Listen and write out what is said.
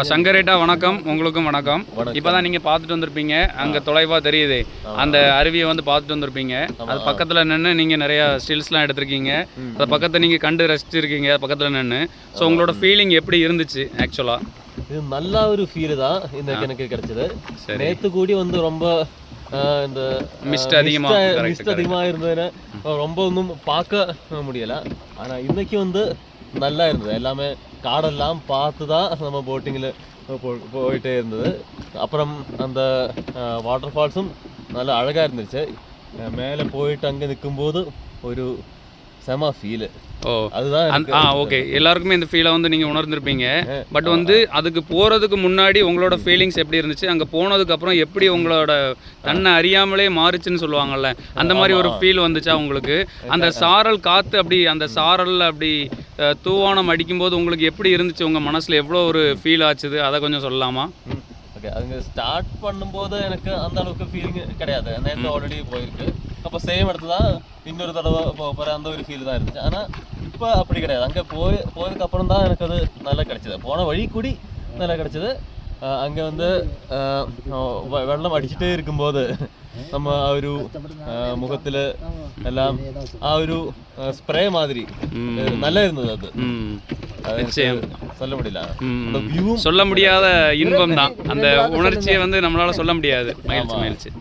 சங்கரேட்டா வணக்கம். உங்களுக்கும் வணக்கம். இப்போ தான் நீங்கள் பார்த்துட்டு வந்திருப்பீங்க, அங்கே தொலைவாக தெரியுது அந்த அருவியை வந்து பார்த்துட்டு வந்திருப்பீங்க. அது பக்கத்தில் நின்று நீங்கள் நிறையா ஸ்டில்ஸ்லாம் எடுத்திருக்கீங்க. அதை பக்கத்தை நீங்கள் கண்டு ரசிச்சிருக்கீங்க பக்கத்தில் நின்று. ஸோ உங்களோட ஃபீலிங் எப்படி இருந்துச்சு ஆக்சுவலாக? இது நல்ல ஒரு ஃபீல் தான் இன்னைக்கு எனக்கு கிடைச்சது. நேற்று கூடி வந்து ரொம்ப இந்த மிஸ்ட் அதிகமாக இருந்ததுன்னு ரொம்ப ஒன்றும் பார்க்க முடியலை. ஆனால் இன்னைக்கு வந்து நல்லா இருந்தது. எல்லாமே காடெல்லாம் பார்த்து தான் நம்ம போட்டிங்கில் போயிட்டே இருந்தது. அப்புறம் அந்த வாட்டர் ஃபால்ஸும் நல்லா அழகாக இருந்துச்சு. மேலே போயிட்டு அங்கே நிற்கும்போது ஒரு செம ஃபீலு. அதுதான் ஓகே. எல்லாருக்குமே இந்த ஃபீலை வந்து நீங்கள் உணர்ந்துருப்பீங்க. பட் வந்து அதுக்கு போகிறதுக்கு முன்னாடி உங்களோட ஃபீலிங்ஸ் எப்படி இருந்துச்சு, அங்கே போனதுக்கப்புறம் எப்படி உங்களோட தன்னை அறியாமலே மாறுச்சுன்னு சொல்லுவாங்கல்ல, அந்த மாதிரி ஒரு ஃபீல் வந்துச்சா உங்களுக்கு? அந்த சாரல் காற்று அப்படி அந்த சாரலில் அப்படி தூவானம் அடிக்கும்போது உங்களுக்கு எப்படி இருந்துச்சு? உங்கள் மனசில் எவ்வளோ ஒரு ஃபீல் ஆச்சுது, அதை கொஞ்சம் சொல்லலாமா? ஓகே, அதுங்க ஸ்டார்ட் பண்ணும்போது எனக்கு அந்த அளவுக்கு ஃபீலிங் கிடையாது. நேற்று ஆல்ரெடி போயிருக்கு. அப்போ சேம் இடத்துல தான் இன்னொரு தடவை போகிற அந்த ஒரு ஃபீல் தான் இருந்துச்சு. ஆனால் இப்போ அப்படி கிடையாது. அங்கே போயதுக்கப்புறம் தான் எனக்கு அது நல்லா கிடச்சிது. போன வழி கூடி நல்லா கிடச்சிது. அங்கே வந்து வெள்ளம் அடிச்சுட்டே இருக்கும்போது நம்ம ആ ഒരു മുഖത്തിൽ എല്ലാം ആ ഒരു സ്പ്രേ മാതിരി നല്ലായിരുന്നത്. അത് சொல்ல முடியாத இன்பம் தான். அந்த உணர்ச்சியை வந்து நம்மளால சொல்ல முடியாது. மகிழ்ச்சி.